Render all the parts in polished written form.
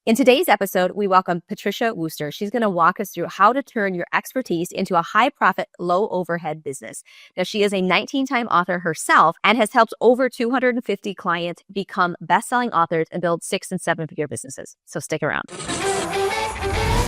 In today's episode, we welcome Patricia Wooster. She's going to walk us through how to turn your expertise into a high-profit, low-overhead business. Now, she is a 19-time author herself and has helped over 250 clients become best-selling authors and build 6- and 7-figure businesses. So stick around.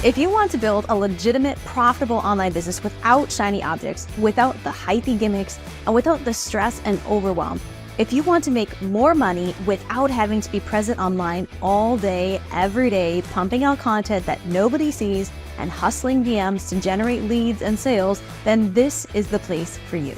If you want to build a legitimate, profitable online business without shiny objects, without the hypey gimmicks, and without the stress and overwhelm, if you want to make more money without having to be present online all day, every day, pumping out content that nobody sees and hustling DMs to generate leads and sales, then this is the place for you.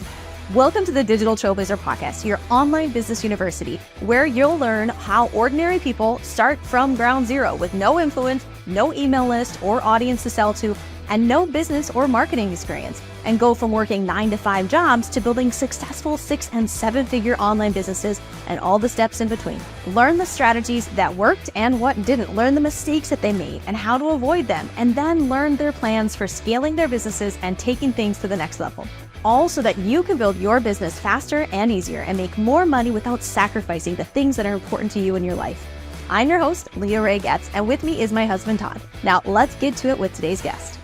Welcome to the Digital Trailblazer podcast, your online business university, where you'll learn how ordinary people start from ground zero with no influence, no email list or audience to sell to, and no business or marketing experience, and go from working 9-to-5 jobs to building successful 6- and 7-figure online businesses and all the steps in between. Learn the strategies that worked and what didn't. Learn the mistakes that they made and how to avoid them, and then learn their plans for scaling their businesses and taking things to the next level. All so that you can build your business faster and easier and make more money without sacrificing the things that are important to you in your life. I'm your host, Leah Ray Getz, and with me is my husband, Todd. Now, let's get to it with today's guest.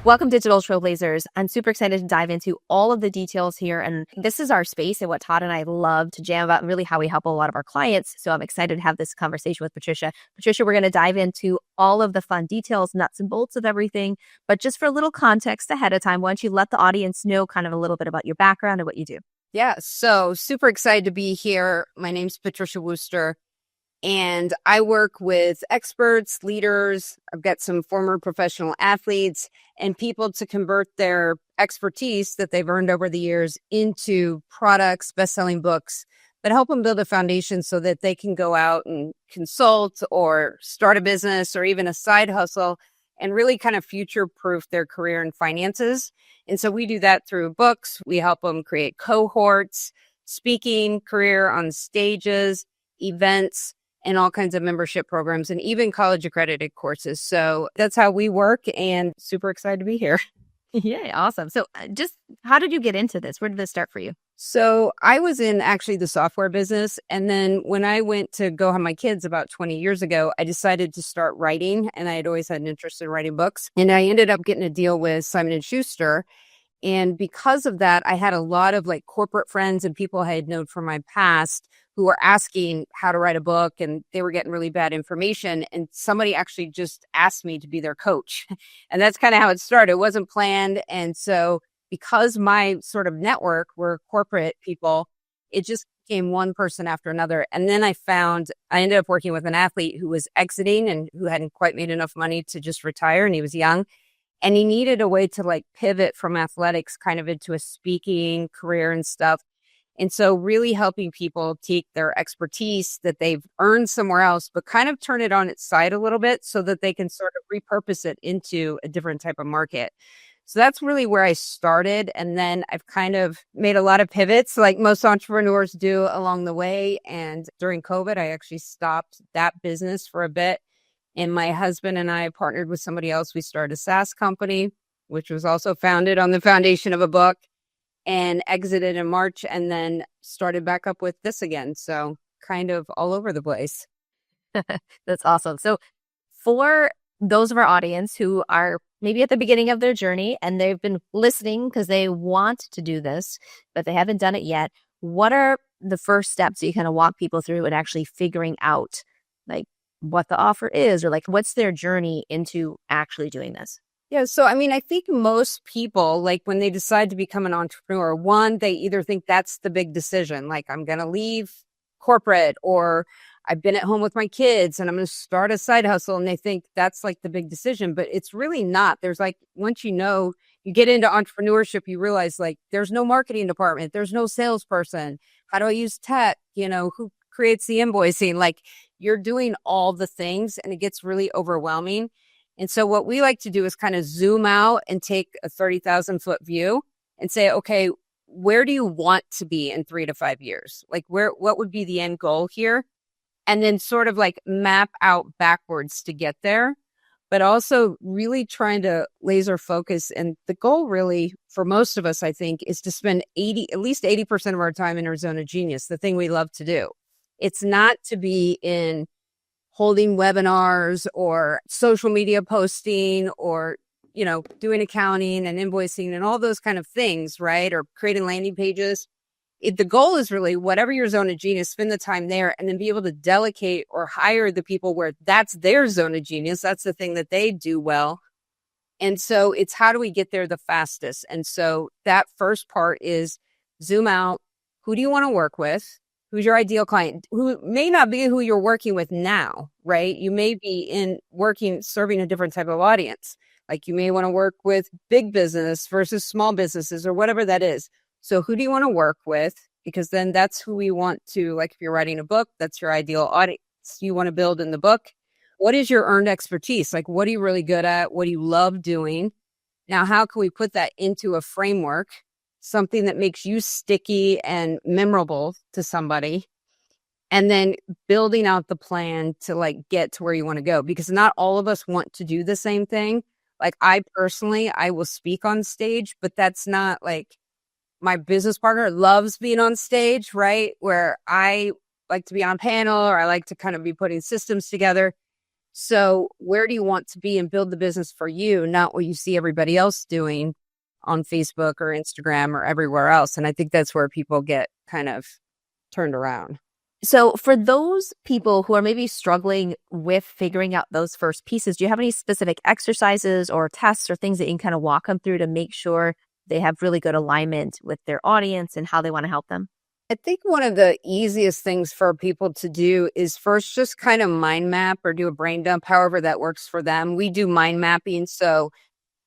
Welcome, Digital Trailblazers. I'm super excited to dive into all of the details here. And this is our space and what Todd and I love to jam about, and really how we help a lot of our clients. So I'm excited to have this conversation with Patricia. Patricia, we're going to dive into all of the fun details, nuts and bolts of everything. But just for a little context ahead of time, why don't you let the audience know kind of a little bit about your background and what you do? Yeah, so super excited to be here. My name's Patricia Wooster. And I work with experts, leaders. I've got some former professional athletes and people to convert their expertise that they've earned over the years into products, best-selling books that help them build a foundation so that they can go out and consult or start a business or even a side hustle and really kind of future-proof their career and finances. And so we do that through books. We help them create cohorts, speaking, career on stages, events, and all kinds of membership programs and even college accredited courses. So that's how we work, and super excited to be here. Yeah, awesome. So just how did you get into this? Where did this start for you? So I was in actually the software business. And then when I went to go have my kids about 20 years ago, I decided to start writing. And I had always had an interest in writing books. And I ended up getting a deal with Simon & Schuster. And because of that, I had a lot of like corporate friends and people I had known from my past who were asking how to write a book, and they were getting really bad information. And somebody actually just asked me to be their coach. And that's kind of how it started. It wasn't planned. And so because my sort of network were corporate people, it just became one person after another. And then I ended up working with an athlete who was exiting and who hadn't quite made enough money to just retire. And he was young. And he needed a way to like pivot from athletics kind of into a speaking career and stuff. And so really helping people take their expertise that they've earned somewhere else, but kind of turn it on its side a little bit so that they can sort of repurpose it into a different type of market. So that's really where I started. And then I've kind of made a lot of pivots like most entrepreneurs do along the way. And during COVID, I actually stopped that business for a bit. And my husband and I partnered with somebody else. We started a SaaS company, which was also founded on the foundation of a book, and exited in March and then started back up with this again. So kind of all over the place. That's awesome. So for those of our audience who are maybe at the beginning of their journey and they've been listening because they want to do this, but they haven't done it yet, what are the first steps that you kind of walk people through and actually figuring out like what the offer is, or like what's their journey into actually doing this? Yeah. So, I mean, I think most people, like when they decide to become an entrepreneur, one, they either think that's the big decision, like I'm going to leave corporate, or I've been at home with my kids and I'm going to start a side hustle. And they think that's like the big decision, but it's really not. There's like, once you get into entrepreneurship, you realize like there's no marketing department. There's no salesperson. How do I use tech? Who creates the invoicing? Like you're doing all the things and it gets really overwhelming. And so what we like to do is kind of zoom out and take a 30,000 foot view and say, okay, where do you want to be in 3 to 5 years? Like what would be the end goal here? And then sort of like map out backwards to get there, but also really trying to laser focus. And the goal really for most of us, I think, is to spend at least 80% of our time in our zone of genius, the thing we love to do. It's not to be in holding webinars or social media posting or, doing accounting and invoicing and all those kind of things, right? Or creating landing pages. The goal is really whatever your zone of genius, spend the time there and then be able to delegate or hire the people where that's their zone of genius. That's the thing that they do well. And so it's how do we get there the fastest? And so that first part is zoom out. Who do you want to work with? Who's your ideal client? Who may not be who you're working with now, right? You may be serving a different type of audience. Like you may want to work with big business versus small businesses or whatever that is. So who do you want to work with? Because then that's who we want to, like if you're writing a book, that's your ideal audience you want to build in the book. What is your earned expertise? Like, what are you really good at? What do you love doing? Now, how can we put that into a framework, something that makes you sticky and memorable to somebody? And then building out the plan to like get to where you want to go, because not all of us want to do the same thing. Like I will speak on stage, but that's not like my business partner loves being on stage, right? Where I like to be on panel or I like to kind of be putting systems together. So where do you want to be and build the business for you, not what you see everybody else doing on Facebook or Instagram or everywhere else? And I think that's where people get kind of turned around. So for those people who are maybe struggling with figuring out those first pieces, do you have any specific exercises or tests or things that you can kind of walk them through to make sure they have really good alignment with their audience and how they want to help them? I think one of the easiest things for people to do is first just kind of mind map or do a brain dump, however that works for them. We do mind mapping. So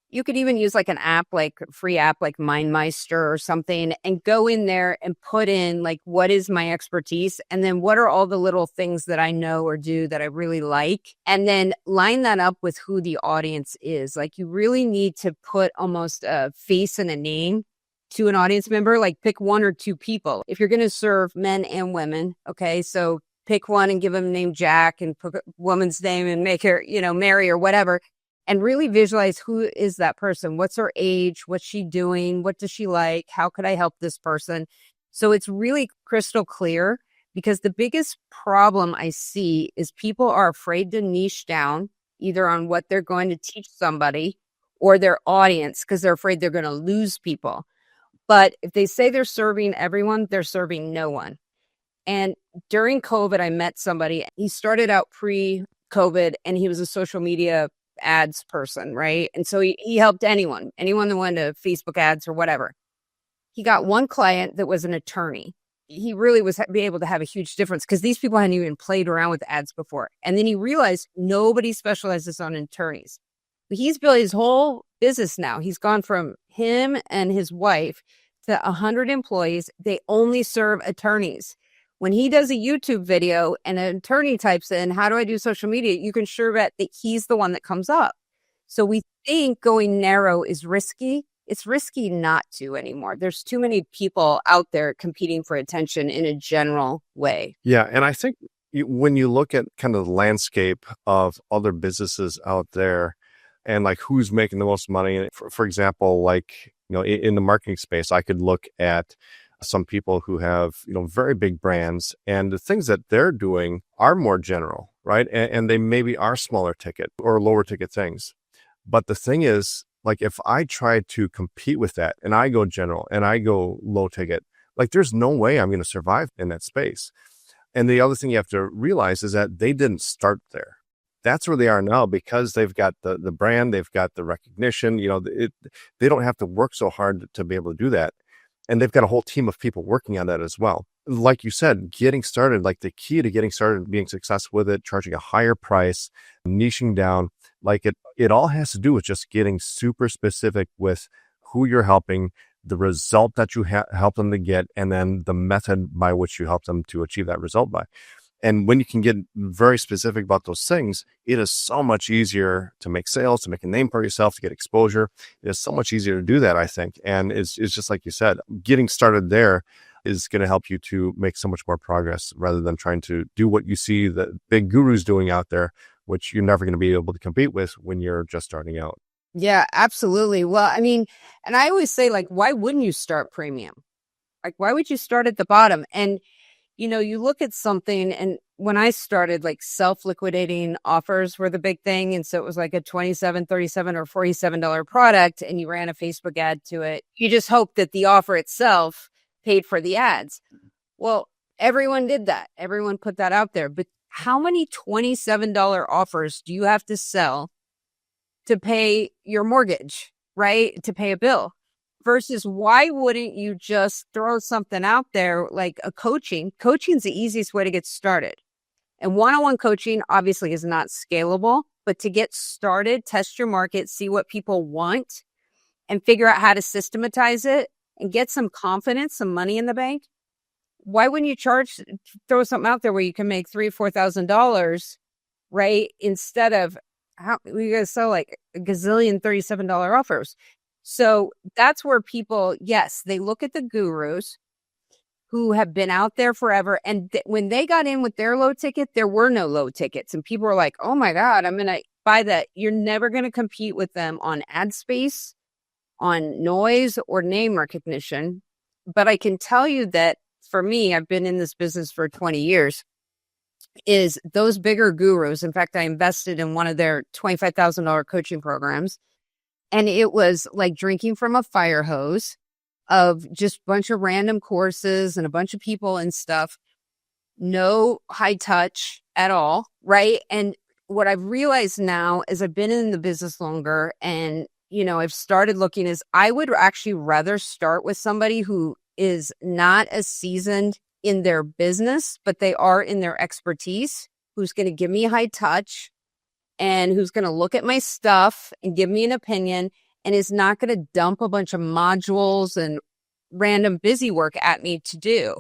you could even use like an app, like free app, like MindMeister or something, and go in there and put in like, what is my expertise? And then what are all the little things that I know or do that I really like? And then line that up with who the audience is. Like you really need to put almost a face and a name to an audience member, like pick one or two people. If you're going to serve men and women, okay, so pick one and give them the name Jack and put a woman's name and make her, Mary or whatever. And really visualize who is that person? What's her age? What's she doing? What does she like? How could I help this person? So it's really crystal clear, because the biggest problem I see is people are afraid to niche down either on what they're going to teach somebody or their audience because they're afraid they're going to lose people. But if they say they're serving everyone, they're serving no one. And during COVID, I met somebody. He started out pre-COVID and he was a social media ads person, right? And so he helped anyone that wanted to Facebook ads or whatever. He got one client that was an attorney. He really was be able to have a huge difference because these people hadn't even played around with ads before. And then he realized nobody specializes on attorneys. But he's built his whole business now. He's gone from him and his wife to 100 employees. They only serve attorneys. When he does a YouTube video and an attorney types in, how do I do social media? You can sure bet that he's the one that comes up. So we think going narrow is risky. It's risky not to anymore. There's too many people out there competing for attention in a general way. Yeah. And I think when you look at kind of the landscape of other businesses out there and like who's making the most money, for example, like, in the marketing space, I could look at some people who have, very big brands, and the things that they're doing are more general, right? And they maybe are smaller ticket or lower ticket things. But the thing is, like, if I try to compete with that and I go general and I go low ticket, like there's no way I'm going to survive in that space. And the other thing you have to realize is that they didn't start there. That's where they are now because they've got the brand, they've got the recognition, they don't have to work so hard to be able to do that. And they've got a whole team of people working on that as well. Like you said, getting started, like the key to getting started, being successful with it, charging a higher price, niching down, like it all has to do with just getting super specific with who you're helping, the result that you help them to get, and then the method by which you help them to achieve that result by. And when you can get very specific about those things, it is so much easier to make sales, to make a name for yourself, to get exposure. It is so much easier to do that, I think. And it's just like you said, getting started there is going to help you to make so much more progress rather than trying to do what you see the big gurus doing out there, which you're never going to be able to compete with when you're just starting out. Yeah, absolutely. Well, I mean, and I always say, like, why wouldn't you start premium? Like, why would you start at the bottom? And you look at something, and when I started, like, self-liquidating offers were the big thing. And so it was like a $27, $37, or $47 product, and you ran a Facebook ad to it. You just hope that the offer itself paid for the ads. Well, everyone did that. Everyone put that out there. But how many $27 offers do you have to sell to pay your mortgage, right? To pay a bill? Versus, why wouldn't you just throw something out there like a coaching? Coaching's the easiest way to get started. And one-on-one coaching obviously is not scalable, but to get started, test your market, see what people want, and figure out how to systematize it and get some confidence, some money in the bank. Why wouldn't you throw something out there where you can make $3,000 or $4,000, right? Instead of we gotta sell like a gazillion $37 offers. So that's where people, yes, they look at the gurus who have been out there forever. And when they got in with their low ticket, there were no low tickets. And people were like, oh my God, I'm going to buy that. You're never going to compete with them on ad space, on noise, or name recognition. But I can tell you that for me, I've been in this business for 20 years, is those bigger gurus. In fact, I invested in one of their $25,000 coaching programs. And it was like drinking from a fire hose of just a bunch of random courses and a bunch of people and stuff. No high touch at all, right? And what I've realized now is I've been in the business longer, and, I've started looking, is I would actually rather start with somebody who is not as seasoned in their business, but they are in their expertise, who's going to give me high touch, and who's going to look at my stuff and give me an opinion, and is not going to dump a bunch of modules and random busy work at me to do.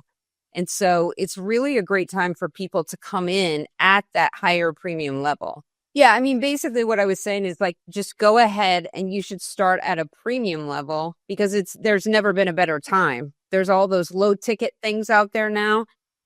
And so it's really a great time for people to come in at that higher premium level. Yeah, I mean, basically what I was saying is, like, just go ahead and you should start at a premium level, because there's never been a better time. There's all those low ticket things out there now.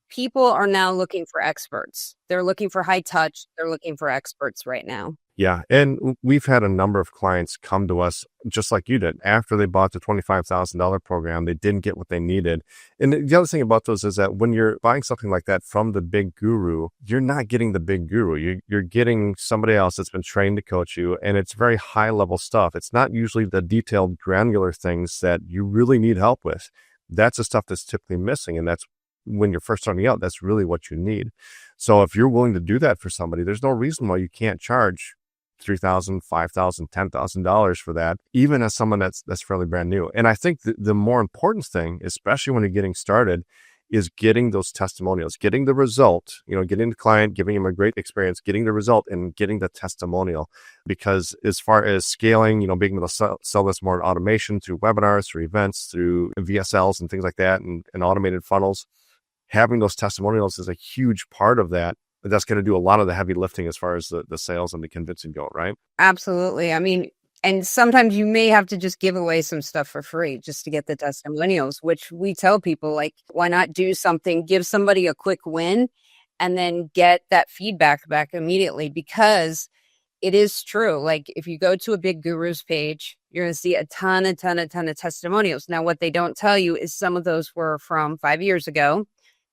People are now looking for experts. They're looking for high touch. They're looking for experts right now. Yeah. And we've had a number of clients come to us just like you did. After they bought the $25,000 program, they didn't get what they needed. And the other thing about those is that when you're buying something like that from the big guru, you're not getting the big guru. You're getting somebody else that's been trained to coach you. And it's very high level stuff. It's not usually the detailed, granular things that you really need help with. That's the stuff that's typically missing. And that's when you're first starting out, that's really what you need. So if you're willing to do that for somebody, there's no reason why you can't charge $3,000, $5,000, $10,000 for that, even as someone that's fairly brand new. And I think the more important thing, especially when you're getting started, is getting those testimonials, getting the result, getting the client, giving him a great experience, getting the result, and getting the testimonial. Because as far as scaling, being able to sell this more automation through webinars, through events, through VSLs and things like that, and automated funnels, having those testimonials is a huge part of that. That's going to do a lot of the heavy lifting as far as the sales and the convincing go, right? Absolutely. I mean, and sometimes you may have to just give away some stuff for free just to get the testimonials, which we tell people, like, why not do something, give somebody a quick win, and then get that feedback back immediately? Because it is true. Like, if you go to a big guru's page, you're going to see a ton of testimonials. Now, what they don't tell you is some of those were from 5 years ago.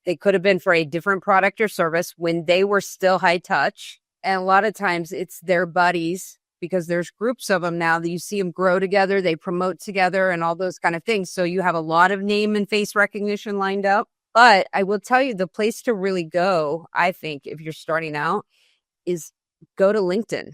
They could have been for a different product or service when they were still high touch. And a lot of times it's their buddies, because there's groups of them now that you see them grow together, they promote together and all those kind of things. So you have a lot of name and face recognition lined up. But I will tell you, the place to really go, I think, if you're starting out, is go to LinkedIn.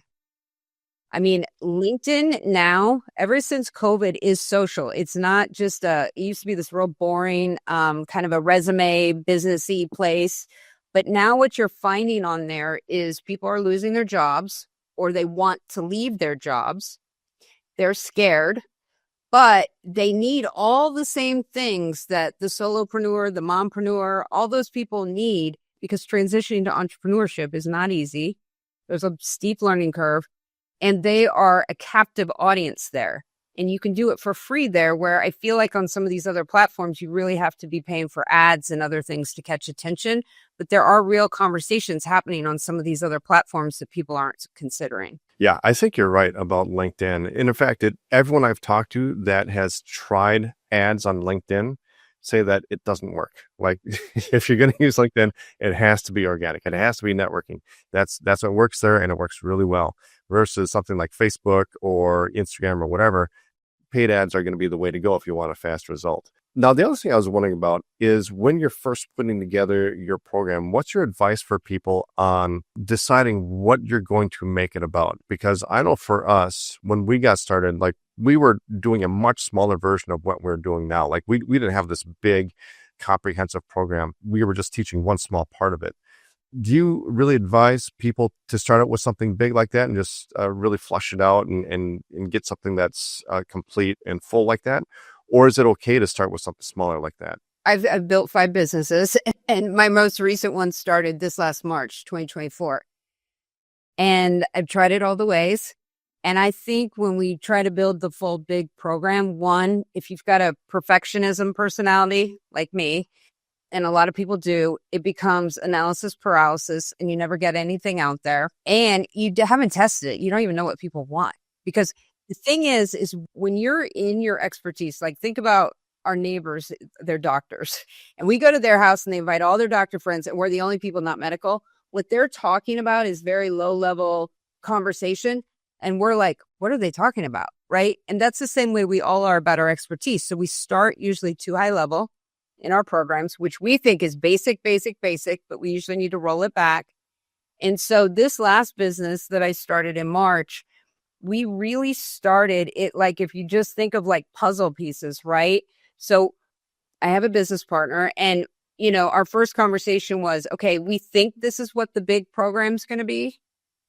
I mean, LinkedIn now, ever since COVID, is social. It's not just it used to be this real boring kind of a resume businessy place. But now what you're finding on there is people are losing their jobs, or they want to leave their jobs. They're scared, but they need all the same things that the solopreneur, the mompreneur, all those people need, because transitioning to entrepreneurship is not easy. There's a steep learning curve. And they are a captive audience there. And you can do it for free there, where I feel like on some of these other platforms, you really have to be paying for ads and other things to catch attention. But there are real conversations happening on some of these other platforms that people aren't considering. Yeah, I think you're right about LinkedIn. And in fact, everyone I've talked to that has tried ads on LinkedIn say that it doesn't work. Like if you're going to use LinkedIn, it has to be organic. It has to be networking. That's what works there, and it works really well. Versus something like Facebook or Instagram or whatever, paid ads are going to be the way to go if you want a fast result. Now, the other thing I was wondering about is when you're first putting together your program, what's your advice for people on deciding what you're going to make it about? Because I know for us, when we got started, like we were doing a much smaller version of what we're doing now. Like we didn't have this big comprehensive program. We were just teaching one small part of it. Do you really advise people to start out with something big like that and just really flush it out and get something that's complete and full like that? Or is it okay to start with something smaller like that? I've built 5 businesses, and my most recent one started this last March, 2024. And I've tried it all the ways. And I think when we try to build the full big program, one, if you've got a perfectionism personality like me, and a lot of people do, it becomes analysis paralysis and you never get anything out there. And you haven't tested it. You don't even know what people want. Because the thing is when you're in your expertise, like think about our neighbors, they're doctors, and we go to their house and they invite all their doctor friends and we're the only people not medical. What they're talking about is very low level conversation. And we're like, what are they talking about? Right. And that's the same way we all are about our expertise. So we start usually too high level in our programs, which we think is basic, but we usually need to roll it back. And so this last business that I started in March, we really started it like if you just think of like puzzle pieces, right? So I have a business partner and, our first conversation was, okay, we think this is what the big program's going to be,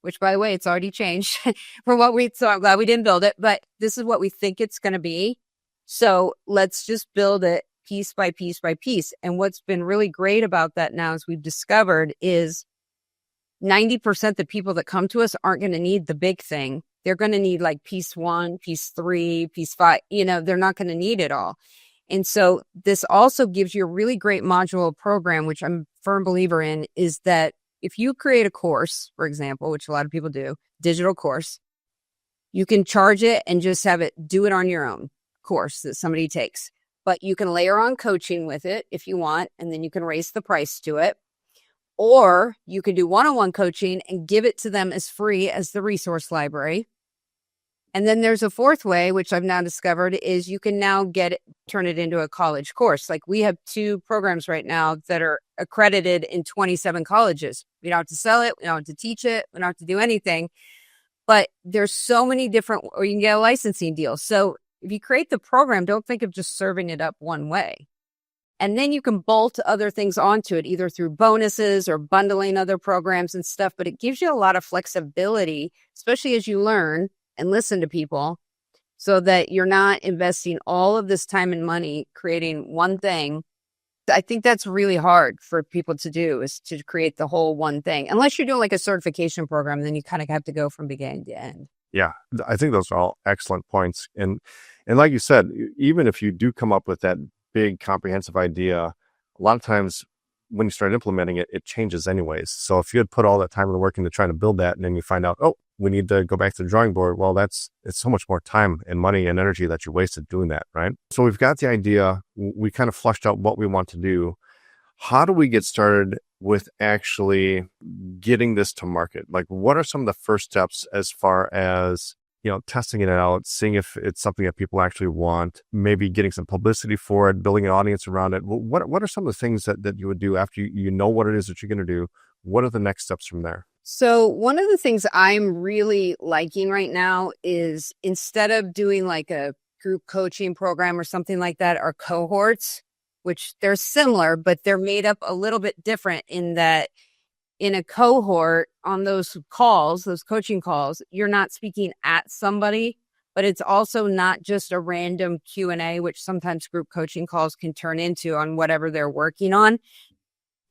which by the way, it's already changed from so I'm glad we didn't build it, but this is what we think it's going to be. So let's just build it piece by piece by piece. And what's been really great about that now, as we've discovered, is 90% of the people that come to us aren't going to need the big thing. They're going to need like piece 1, piece 3, piece 5. They're not going to need it all. And so this also gives you a really great modular program, which I'm a firm believer in, is that if you create a course, for example, which a lot of people do, digital course, you can charge it and just have it do it on your own course that somebody takes. But you can layer on coaching with it if you want, and then you can raise the price to it. Or you can do one-on-one coaching and give it to them as free as the resource library. And then there's a fourth way, which I've now discovered, is you can now turn it into a college course. Like we have 2 programs right now that are accredited in 27 colleges. We don't have to sell it. We don't have to teach it. We don't have to do anything. But there's so many different, or you can get a licensing deal. So if you create the program, don't think of just serving it up one way. And then you can bolt other things onto it, either through bonuses or bundling other programs and stuff. But it gives you a lot of flexibility, especially as you learn and listen to people, so that you're not investing all of this time and money creating one thing. I think that's really hard for people to do, is to create the whole one thing. Unless you're doing like a certification program, then you kind of have to go from beginning to end. Yeah, I think those are all excellent points. And like you said, even if you do come up with that big comprehensive idea, a lot of times when you start implementing it, it changes anyways. So if you had put all that time and work into trying to build that, and then you find out, oh, we need to go back to the drawing board. Well, it's so much more time and money and energy that you wasted doing that, right? So we've got the idea. We kind of flushed out what we want to do. How do we get started with actually getting this to market? Like, what are some of the first steps as far as, testing it out, seeing if it's something that people actually want, maybe getting some publicity for it, building an audience around it? What are some of the things that you would do after you know what it is that you're going to do? What are the next steps from there? So one of the things I'm really liking right now is, instead of doing like a group coaching program or something like that, are cohorts, which they're similar, but they're made up a little bit different in that in a cohort, on those calls, those coaching calls, you're not speaking at somebody, but it's also not just a random Q&A, which sometimes group coaching calls can turn into on whatever they're working on.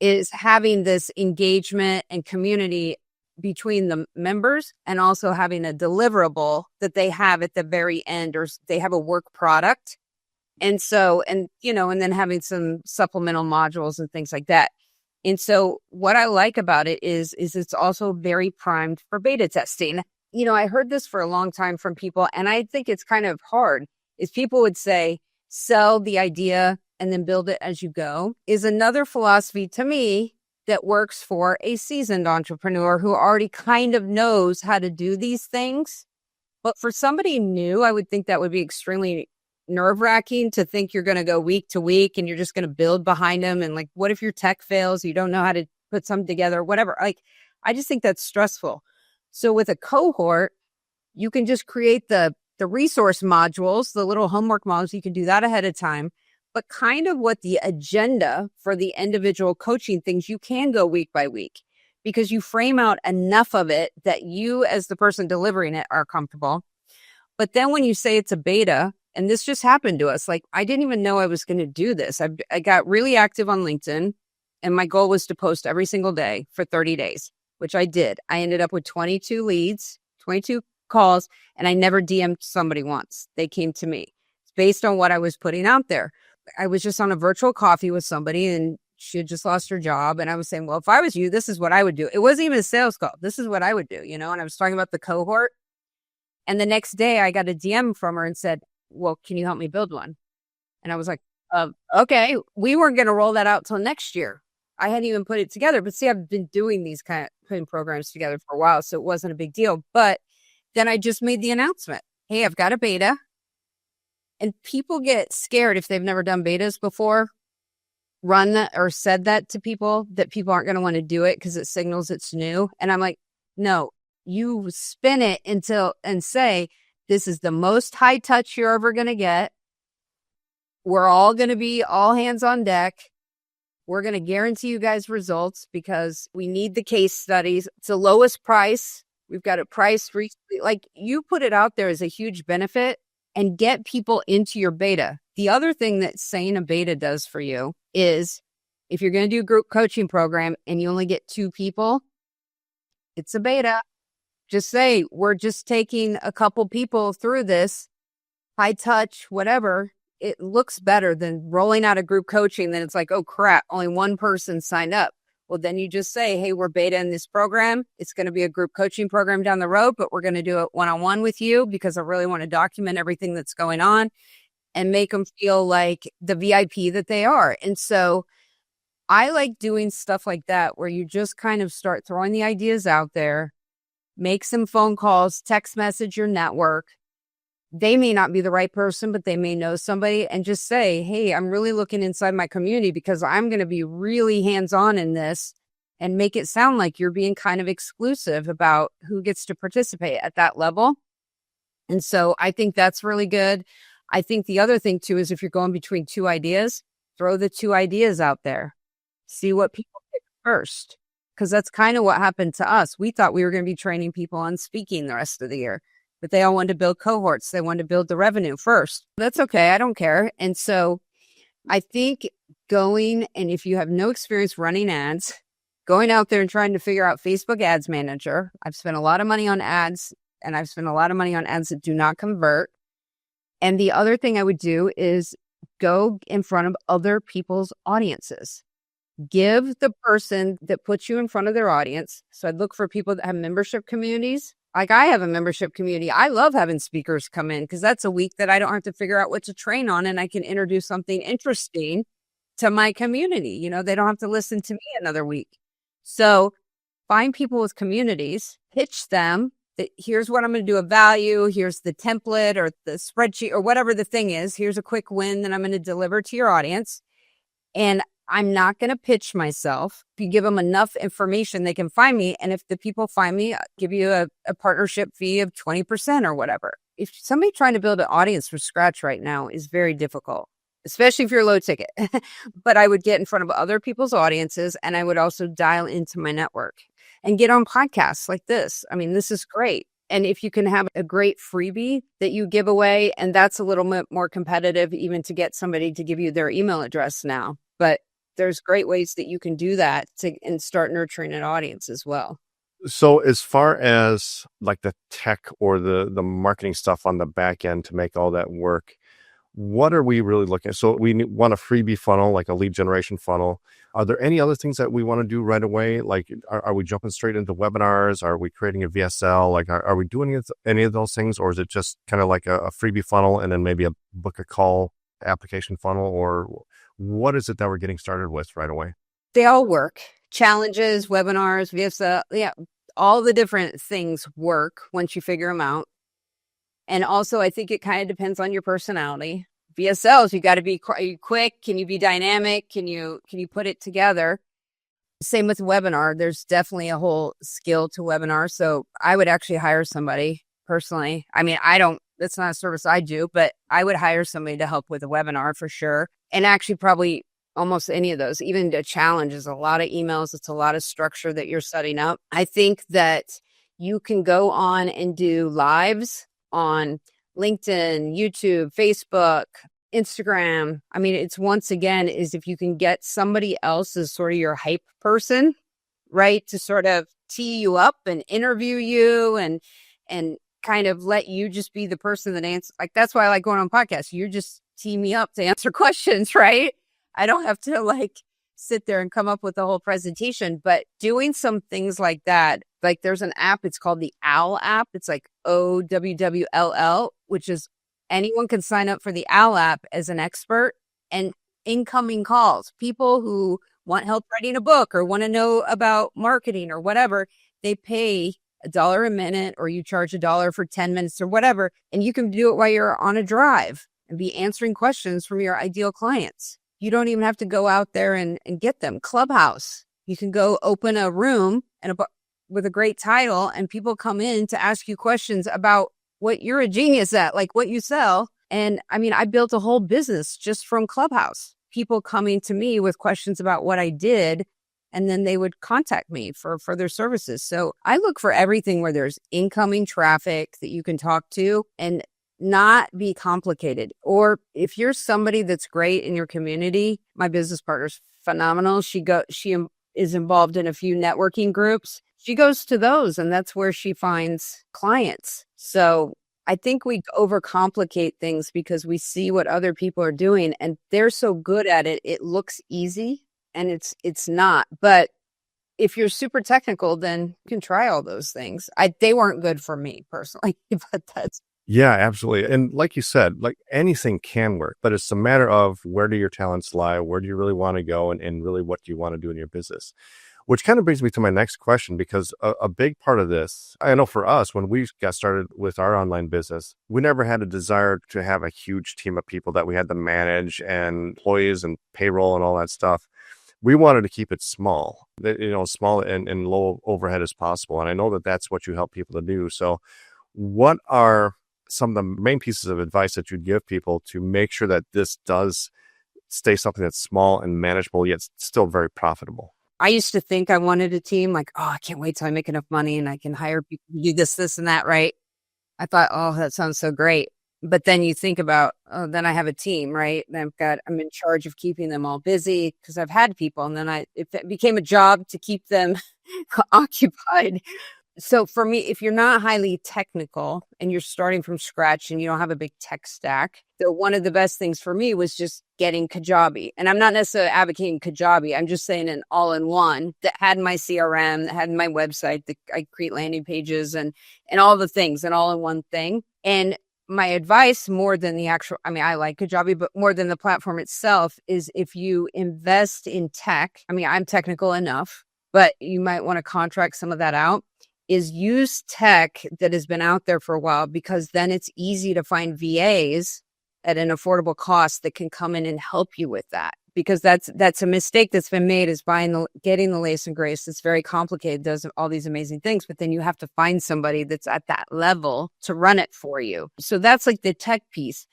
Is having this engagement and community between the members, and also having a deliverable that they have at the very end, or they have a work product. And so, and then having some supplemental modules and things like that. And so what I like about it is it's also very primed for beta testing. I heard this for a long time from people, and I think it's kind of hard, is people would say, sell the idea and then build it as you go is another philosophy to me that works for a seasoned entrepreneur who already kind of knows how to do these things. But for somebody new, I would think that would be extremely nerve-wracking to think you're going to go week to week and you're just going to build behind them. And like, what if your tech fails? You don't know how to put something together, whatever. Like, I just think that's stressful. So with a cohort, you can just create the resource modules, the little homework modules. You can do that ahead of time. But kind of what the agenda for the individual coaching things, you can go week by week because you frame out enough of it that you as the person delivering it are comfortable. But then when you say it's a beta, and this just happened to us, like I didn't even know I was going to do this. I got really active on LinkedIn and my goal was to post every single day for 30 days, which I did. I ended up with 22 leads, 22 calls, and I never DM'd somebody once. They came to me. It's based on what I was putting out there. I was just on a virtual coffee with somebody and she had just lost her job. And I was saying, well, if I was you, this is what I would do. It wasn't even a sales call. This is what I would do, And I was talking about the cohort. And the next day I got a DM from her and said, well, can you help me build one? And I was like, okay, we weren't going to roll that out till next year. I hadn't even put it together. But see, I've been doing these kind of putting programs together for a while. So it wasn't a big deal. But then I just made the announcement. Hey, I've got a beta. And people get scared if they've never done betas before, run that or said that to people, that people aren't going to want to do it because it signals it's new. And I'm like, no, you spin it and say, this is the most high touch you're ever going to get. We're all going to be all hands on deck. We're going to guarantee you guys results because we need the case studies. It's the lowest price. We've got it priced recently. Like you put it out there as a huge benefit and get people into your beta. The other thing that saying a beta does for you is if you're going to do a group coaching program and you only get 2 people, it's a beta. Just say, we're just taking a couple people through this, high touch, whatever. It looks better than rolling out a group coaching. Then it's like, oh crap, only 1 person signed up. Well, then you just say, hey, we're beta in this program. It's going to be a group coaching program down the road, but we're going to do it one-on-one with you because I really want to document everything that's going on and make them feel like the VIP that they are. And so I like doing stuff like that where you just kind of start throwing the ideas out there, make some phone calls, text message your network. They may not be the right person, but they may know somebody and just say, hey, I'm really looking inside my community because I'm going to be really hands-on in this and make it sound like you're being kind of exclusive about who gets to participate at that level. And so I think that's really good. I think the other thing too is if you're going between 2 ideas, throw the 2 ideas out there. See what people pick first. Because that's kind of what happened to us. We thought we were going to be training people on speaking the rest of the year, but they all wanted to build cohorts. They wanted to build the revenue first. That's okay. I don't care. And so I think going, and if you have no experience running ads, going out there and trying to figure out Facebook Ads Manager. I've spent a lot of money on ads and I've spent a lot of money on ads that do not convert. And the other thing I would do is go in front of other people's audiences. Give the person that puts you in front of their audience. So I'd look for people that have membership communities. Like I have a membership community. I love having speakers come in because that's a week that I don't have to figure out what to train on and I can introduce something interesting to my community. They don't have to listen to me another week. So find people with communities, pitch them that here's what I'm going to do of value. Here's the template or the spreadsheet or whatever the thing is. Here's a quick win that I'm going to deliver to your audience. And I'm not going to pitch myself. If you give them enough information, they can find me. And if the people find me, I'll give you a partnership fee of 20% or whatever. If somebody trying to build an audience from scratch right now is very difficult, especially if you're low ticket. But I would get in front of other people's audiences and I would also dial into my network and get on podcasts like this. I mean, this is great. And if you can have a great freebie that you give away, and that's a little bit more competitive even to get somebody to give you their email address now. But there's great ways that you can do that and start nurturing an audience as well. So as far as like the tech or the marketing stuff on the back end to make all that work, what are we really looking at? So we want a freebie funnel, like a lead generation funnel. Are there any other things that we want to do right away? Like, are we jumping straight into webinars? Are we creating a VSL? Like, are we doing any of those things? Or is it just kind of like a freebie funnel and then maybe a book a call application funnel? Or what is it that we're getting started with right away? They all work. Challenges, webinars, VSL, yeah, all the different things work once you figure them out. And also, I think it kind of depends on your personality. VSLs, you got to be quick. Can you be dynamic? Can you put it together? Same with webinar. There's definitely a whole skill to webinar. So I would actually hire somebody personally. I mean, that's not a service I do, but I would hire somebody to help with a webinar for sure. And actually probably almost any of those, even a challenge is a lot of emails. It's a lot of structure that you're setting up. I think that you can go on and do lives on LinkedIn, YouTube, Facebook, Instagram. I mean, it's once again, is if you can get somebody else as sort of your hype person, right? To sort of tee you up and interview you and kind of let you just be the person that answers. Like, that's why I like going on podcasts. You just tee me up to answer questions, right? I don't have to like sit there and come up with the whole presentation, but doing some things like that. Like there's an app, it's called the OWL app. It's like OWWLL, which is anyone can sign up for the OWL app as an expert, and incoming calls, people who want help writing a book or want to know about marketing or whatever, they pay $1 a minute or you charge $1 for 10 minutes or whatever. And you can do it while you're on a drive and be answering questions from your ideal clients. You don't even have to go out there and get them. Clubhouse, you can go open a room and with a great title, and people come in to ask you questions about what you're a genius at, like what you sell. And I mean, I built a whole business just from Clubhouse. People coming to me with questions about what I did, and then they would contact me for further services. So I look for everything where there's incoming traffic that you can talk to and not be complicated. Or if you're somebody that's great in your community, my business partner's phenomenal. She is involved in a few networking groups. She goes to those, and that's where she finds clients. So I think we overcomplicate things because we see what other people are doing and they're so good at it. It looks easy and it's not. But if you're super technical, then you can try all those things. They weren't good for me personally, but that's. Yeah, absolutely. And like you said, like anything can work, but it's a matter of where do your talents lie? Where do you really want to go? And really what do you want to do in your business? Which kind of brings me to my next question, because a big part of this, I know for us, when we got started with our online business, we never had a desire to have a huge team of people that we had to manage and employees and payroll and all that stuff. We wanted to keep it small, small and low overhead as possible. And I know that that's what you help people to do. So what are some of the main pieces of advice that you'd give people to make sure that this does stay something that's small and manageable, yet still very profitable? I used to think I wanted a team like, I can't wait till I make enough money and I can hire people to do this, and that, right? I thought, that sounds so great. But then you think about, then I have a team, right? And I'm in charge of keeping them all busy because I've had people, and then it became a job to keep them occupied. So for me, if you're not highly technical and you're starting from scratch and you don't have a big tech stack, one of the best things for me was just getting Kajabi. And I'm not necessarily advocating Kajabi. I'm just saying an all-in-one that had my CRM, that had my website, that I create landing pages and all the things, an all-in-one thing. And my advice, more than the actual, I like Kajabi, but more than the platform itself, is if you invest in tech, I'm technical enough, but you might want to contract some of that out, is use tech that has been out there for a while, because then it's easy to find VAs at an affordable cost that can come in and help you with that. Because that's a mistake that's been made, is getting the lace and grace. It's very complicated, does all these amazing things, but then you have to find somebody that's at that level to run it for you. So that's like the tech piece.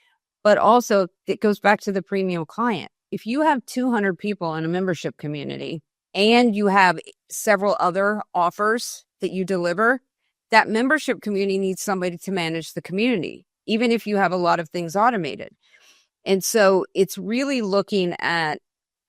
But also it goes back to the premium client. If you have 200 people in a membership community and you have several other offers that you deliver, that membership community needs somebody to manage the community, even if you have a lot of things automated. And so it's really looking at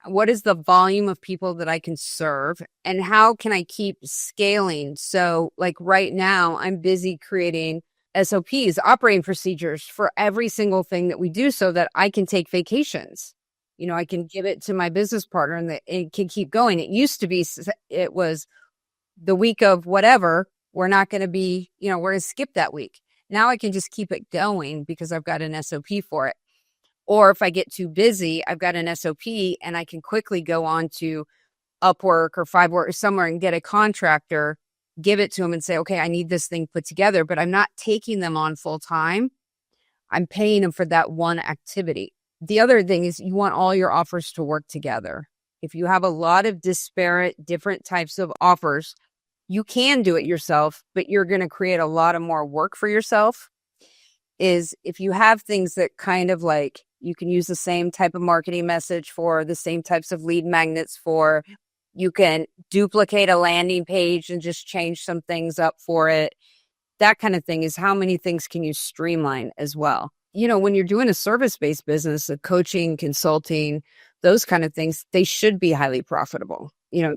what is the volume of people that I can serve and how can I keep scaling. So like right now, I'm busy creating SOPs, operating procedures for every single thing that we do so that I can take vacations. I can give it to my business partner and it can keep going. It used to be, it was the week of whatever, we're not going to be, we're going to skip that week. Now I can just keep it going because I've got an SOP for it. Or if I get too busy, I've got an SOP and I can quickly go on to Upwork or Fiverr or somewhere and get a contractor, give it to them and say, okay, I need this thing put together, but I'm not taking them on full time. I'm paying them for that one activity. The other thing is you want all your offers to work together. If you have a lot of disparate, different types of offers, you can do it yourself, but you're going to create a lot of more work for yourself. Is if you have things that kind of like, you can use the same type of marketing message for, the same types of lead magnets for, you can duplicate a landing page and just change some things up for it. That kind of thing is how many things can you streamline as well? You know, when you're doing a service-based business, a coaching, consulting, those kind of things, they should be highly profitable. You know,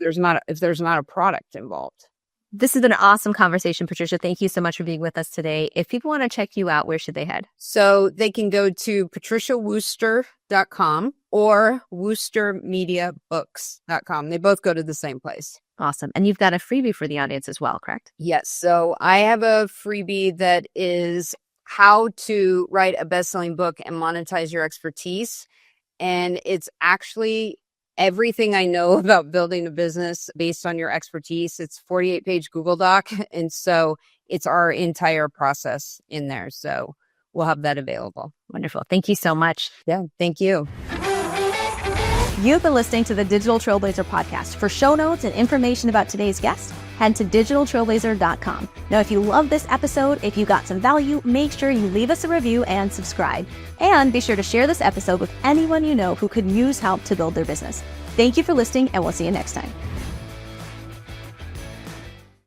if there's not a product involved. This has been an awesome conversation, Patricia. Thank you so much for being with us today. If people want to check you out, where should they head? So they can go to patriciawooster.com or WoosterMediaBooks.com. They both go to the same place. Awesome. And you've got a freebie for the audience as well, correct? Yes. So I have a freebie that is how to write a best-selling book and monetize your expertise. And it's actually everything I know about building a business based on your expertise. It's 48-page Google Doc. And so it's our entire process in there. So we'll have that available. Wonderful. Thank you so much. Yeah, thank you. You've been listening to the Digital Trailblazer podcast. For show notes and information about today's guest, head to digitaltrailblazer.com. Now, if you love this episode, if you got some value, make sure you leave us a review and subscribe. And be sure to share this episode with anyone you know who could use help to build their business. Thank you for listening, and we'll see you next time.